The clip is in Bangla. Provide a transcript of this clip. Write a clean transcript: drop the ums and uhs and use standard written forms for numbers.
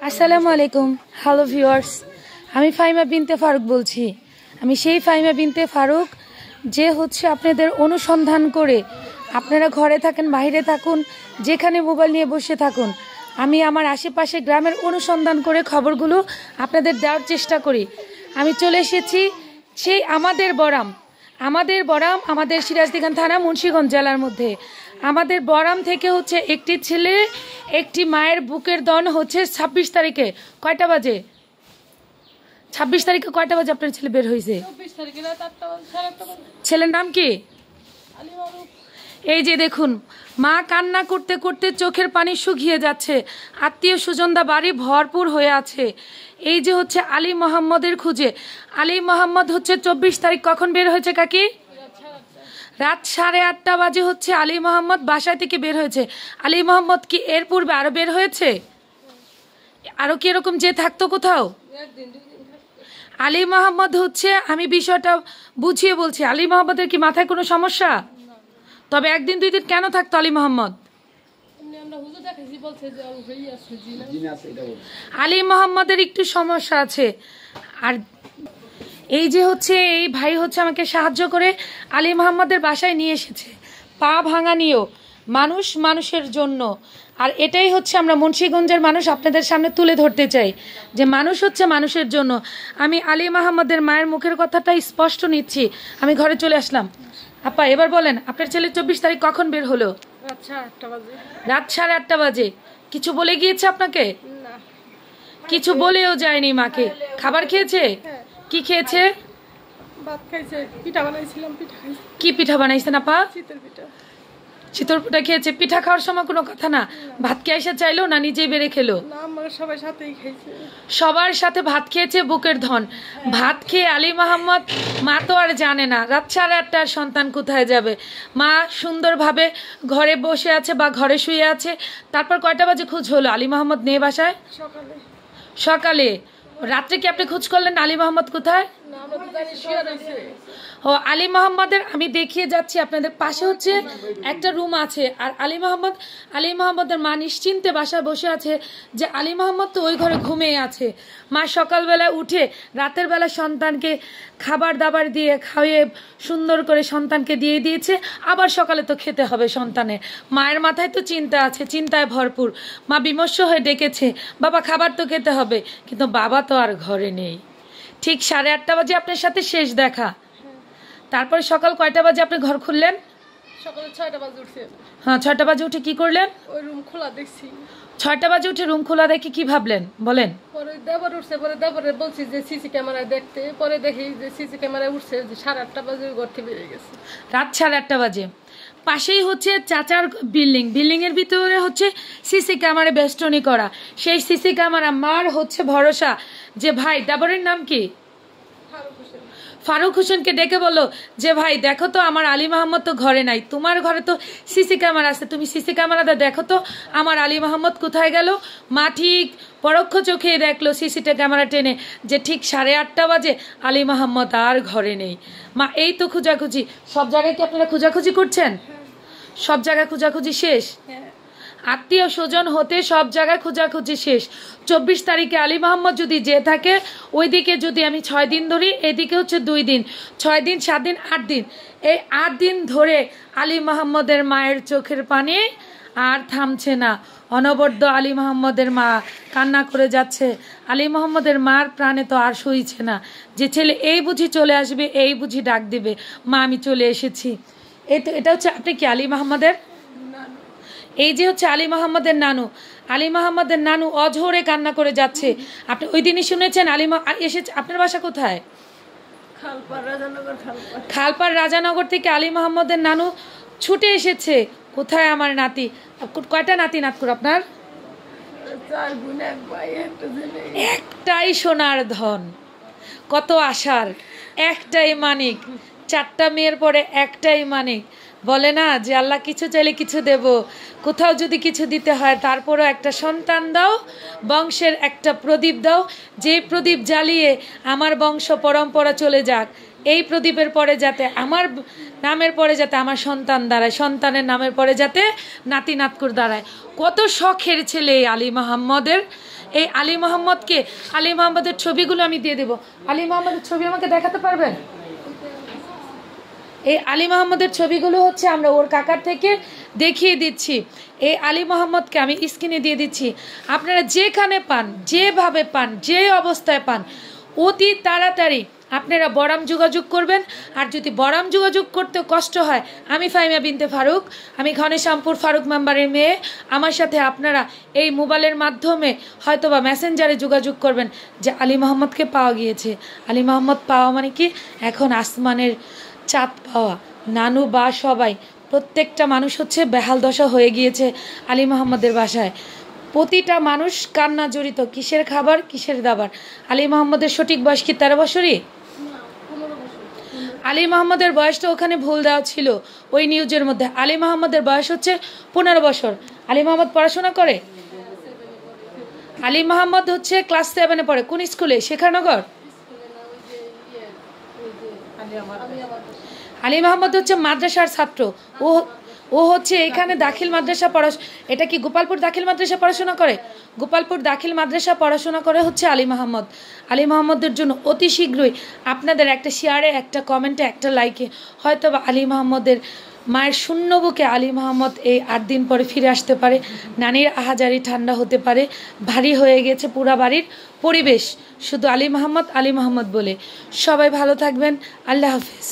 আসসালামু আলাইকুম। হ্যালো ভিউয়ার্স, আমি ফাহিমা বিনতে ফারুক বলছি। আমি সেই ফাহিমা বিনতে ফারুক যে আপনাদের অনুসন্ধান করে, আপনারা ঘরে থাকেন বাইরে থাকুন, যেখানে মোবাইল নিয়ে বসে থাকুন, আমি আমার আশেপাশে গ্রামের অনুসন্ধান করে খবরগুলো আপনাদের দেওয়ার চেষ্টা করি। আমি চলে এসেছি সেই আমাদের বরাম আমাদের সিরাজদিখান থানা মুন্সিগঞ্জ জেলার মধ্যে। আমাদের বরাম থেকে একটি ছেলে একটি মায়ের বুকের দন 26 তারিখে কয়টা বাজে? 26 তারিখে কয়টা বাজে আপনার ছেলে বের হয়েছে? ছেলের নাম কি? এই যে দেখুন, মা কান্না করতে করতে চোখের পানি শুকিয়ে যাচ্ছে। আত্মীয় স্বজনদা বাড়ি ভরপুর হয়ে আছে। এই যে আলী মোহাম্মদের খুঁজে। আলী মোহাম্মদ 24 তারিখ কখন বের হয়েছে কাকি? রাত 8:30 বাজে আলী মোহাম্মদ বাসায় থেকে বের হয়েছে। আলী মোহাম্মদ কি এর পূর্বে আরো বের হয়েছে? আরো কি এরকম যে থাকতো কোথাও? আলী মোহাম্মদ আমি বিষয়টা বুঝিয়ে বলছি। আলী মোহাম্মদের কি মাথায় কোনো সমস্যা? তবে একদিন দুই দিন কেন থাকতো আলী মোহাম্মদ? আলী মোহাম্মদের একটু সমস্যা আছে। আর এই যে এই ভাই আমাকে সাহায্য করে আলী মোহাম্মদের বাসায় নিয়ে এসেছে। পা ভাঙা নিয়েও মানুষ মানুষের জন্য। আর এটাই আমরা মুন্সিগঞ্জের মানুষ আপনাদের সামনে তুলে ধরতে চাই যে মানুষ মানুষের জন্য। আমি আলী মোহাম্মদের মায়ের মুখের কথাটা স্পষ্ট নিচ্ছি। আমি ঘরে চলে আসলাম। আপা, এবার বলেন আপনার ছেলে 24 তারিখ কখন বের হলো? রাত 8:30 বাজে। কিছু বলে গিয়েছে আপনাকে? কিছু বলেও যায়নি মাকে? খাবার খেয়েছে? কি খেয়েছে? কি পিঠা বানাইছেন আপা? চিতর পিঠা খেয়েছে। পিঠা খাওয়ার সময় কোনো কথা না, ভাত কে এসে চাইলো না নিজেই বেড়ে খেলো? সবার সাথে ভাত খেয়েছে বুকের ধন। ভাত খেয়ে আলী মোহাম্মদ মা তো আর জানে না রাত 8:30 সন্তান কোথায় যাবে। মা সুন্দরভাবে ঘরে বসে আছে বা ঘরে শুয়ে আছে। তারপর কয়টা বাজে খোঁজ হলো আলী মোহাম্মদ নেই বাসায়? সকালে। রাত্রে কি আপনি খোঁজ করলেন আলী মোহাম্মদ কোথায়? ও আলী মোহাম্মদের আমি দেখিয়ে যাচ্ছি আপনাদের পাশে একটা রুম আছে। আর আলী মোহাম্মদের মা নিশ্চিন্তে বাসায় বসে আছে যে আলী মোহাম্মদ তো ওই ঘরে ঘুমিয়ে আছে। মা সকালবেলা উঠে রাতের বেলা সন্তানকে খাবার দাবার দিয়ে খাইয়ে সুন্দর করে সন্তানকে দিয়ে দিয়েছে। আবার সকালে তো খেতে হবে সন্তানের। মায়ের মাথায় তো চিন্তা আছে, চিন্তায় ভরপুর। মা বিমর্ষ হয়ে ডেকেছে, বাবা খাবার তো খেতে হবে। কিন্তু বাবা তো আর ঘরে নেই। ঠিক 8:30 বাজে আপনার সাথে শেষ দেখা। তারপরে সকাল কয়টা বাজে আপনি ঘর খুললেন? সকালে 6টা বাজে উঠছি। হ্যাঁ, 6টা বাজে উঠে কি করলেন? ওই রুম খোলা দেখছি। 6টা বাজে উঠে রুম খোলা দেখে কি ভাবলেন বলেন? পরে দেবর উঠছে, পরে দেবরে বলছি যে সিসি ক্যামেরায় দেখতে। পরে দেখি যে সিসি ক্যামেরায় উঠছে যে 8:30 বাজে ঘর থেকে বেরিয়ে গেছে। রাত 8:30 বাজে। পাশেই চাচার বিল্ডিং এর ভিতরে সিসি ক্যামেরা বেষ্টনী করা। সেই সিসি ক্যামেরা মার ভরসা যে ভাই, দেবরের নাম কি? ফারুক হোসেনকে ডেকে বললো যে ভাই দেখো তো আমার আলী মোহাম্মদ তো ঘরে নাই, তোমার ঘরে তো সিসি ক্যামেরা আছে, তুমি সিসি ক্যামেরাটা দেখো তো আমার আলী মোহাম্মদ কোথায় গেল। মা ঠিক পরোক্ষ চোখে দেখলো সিসিটি ক্যামেরা টেনে যে ঠিক 8:30 বাজে আলী মোহাম্মদ আর ঘরে নেই। মা এই তো খোঁজাখুঁজি। সব জায়গায় কি আপনারা খোঁজাখুঁজি করছেন? সব জায়গায় খোঁজাখুঁজি শেষ? আত্মীয় স্বজন হতে সব জায়গায় খোঁজাখুঁজি শেষ। 24 তারিখে আলী মোহাম্মদ যদি যে থাকে, ওইদিকে যদি আমি 6 দিন ধরি, এদিকে 2 দিন, 6 দিন 7 দিন 8 দিন, এই 8 দিন ধরে আলী মোহাম্মদের মায়ের চোখের পানি আর থামছে না। অনবদ্য আলী মোহাম্মদের মা কান্না করে যাচ্ছে। আলী মোহাম্মদের মার প্রাণে তো আর সইছে না যে ছেলে এই বুঝি চলে আসবে, এই বুঝি ডাক দিবে মা আমি চলে এসেছি। এটা আপনি কি আলী মোহাম্মদের? এই যে আলী মোহাম্মদের নানু। আলী মোহাম্মদের নানু অঝরে কান্না করে যাচ্ছে। আপনি ওই দিনই শুনেছেন আলী এসেছে। আপনার বাসা কোথায়? খালপাড় রাজানগর থেকে আলী মোহাম্মদের নানু ছুটে এসেছে। কোথায় আমার নাতি? কয়টা নাতি নাতকুর আপনার? একটাই সোনার ধন, কত আশার, একটাই মানিক। 4টা মেয়ের পরে একটাই মানিক। বলে না যে আল্লাহ কিছু চাইলে কিছু দেব। কোথাও যদি কিছু দিতে হয় তারপরও একটা সন্তান দাও, বংশের একটা প্রদীপ দাও, যে প্রদীপ জ্বালিয়ে আমার বংশ পরম্পরা চলে যাক। এই প্রদীপের পরে যাতে আমার নামের পরে যাতে আমার সন্তান দাঁড়ায়, সন্তানের নামের পরে যাতে নাতি নাতকুর দাঁড়ায়। কত শখের ছেলে আলী মোহাম্মদের। এই আলী মোহাম্মদকে, আলী মোহাম্মদের ছবিগুলো আমি দিয়ে দেবো। আলী মোহাম্মদের ছবি আমাকে দেখাতে পারবেন? এই আলী মোহাম্মদের ছবিগুলো হচ্ছে আমরা ওর কাকার থেকে দেখিয়ে দিচ্ছি। এই আলী মোহাম্মদকে আমি স্ক্রিনে দিয়ে দিচ্ছি। আপনারা যেখানে পান, যেভাবে পান, যে অবস্থায় পান, অতি তাড়াতাড়ি আপনারা বরাম যোগাযোগ করবেন। আর যদি বরাম যোগাযোগ করতে কষ্ট হয়, আমি ফাহিমা বিনতে ফারুক, আমি ঘনশ্যামপুর ফারুক মেম্বারের মেয়ে। আমার সাথে আপনারা এই মোবাইলের মাধ্যমে হয়তোবা মেসেঞ্জারে যোগাযোগ করবেন যে আলী মোহাম্মদকে পাওয়া গিয়েছে। আলী মোহাম্মদ পাওয়া মানে কি, এখন আসমানের চাঁদ পাওয়া। নানু বা সবাই, প্রত্যেকটা মানুষ হচ্ছে বেহাল দশা হয়ে গিয়েছে আলী মোহাম্মদের বাসায়। প্রতিটা মানুষ কান্না জড়িত, কিসের খাবার কিসের দাবার। আলী মোহাম্মদের সঠিক বয়স কি 13 বছরই? আলী মোহাম্মদের বয়সটা ওখানে ভুল দেওয়া ছিল ওই নিউজের মধ্যে। আলী মোহাম্মদের বয়স হচ্ছে 15 বছর। আলী মোহাম্মদ পড়াশোনা করে? আলী মোহাম্মদ হচ্ছে ক্লাস 7-এ পড়ে। কোন স্কুলে? শেখানগর। আলী মোহাম্মদ হচ্ছে মাদ্রাসার ছাত্র। ও হচ্ছে এখানে দাখিল মাদ্রাসা এটা কি গোপালপুর দাখিল মাদ্রাসা পড়াশোনা করে? গোপালপুর দাখিল মাদ্রাসা পড়াশোনা করে হচ্ছে আলী মোহাম্মদ। আলী মোহাম্মদের জন্য অতি শীঘ্রই আপনাদের একটা শেয়ারে, একটা কমেন্টে, একটা লাইকে হয়তো বা আলী মোহাম্মদের মায়ের শূন্য বুকে আলী মোহাম্মদ এই 8 দিন পরে ফিরে আসতে পারে। নানির আহাজারি ঠান্ডা হতে পারে। ভারী হয়ে গেছে পুরা বাড়ির পরিবেশ শুধু আলী মোহাম্মদ আলী মোহাম্মদ বলে। সবাই ভালো থাকবেন। আল্লাহ হাফেজ।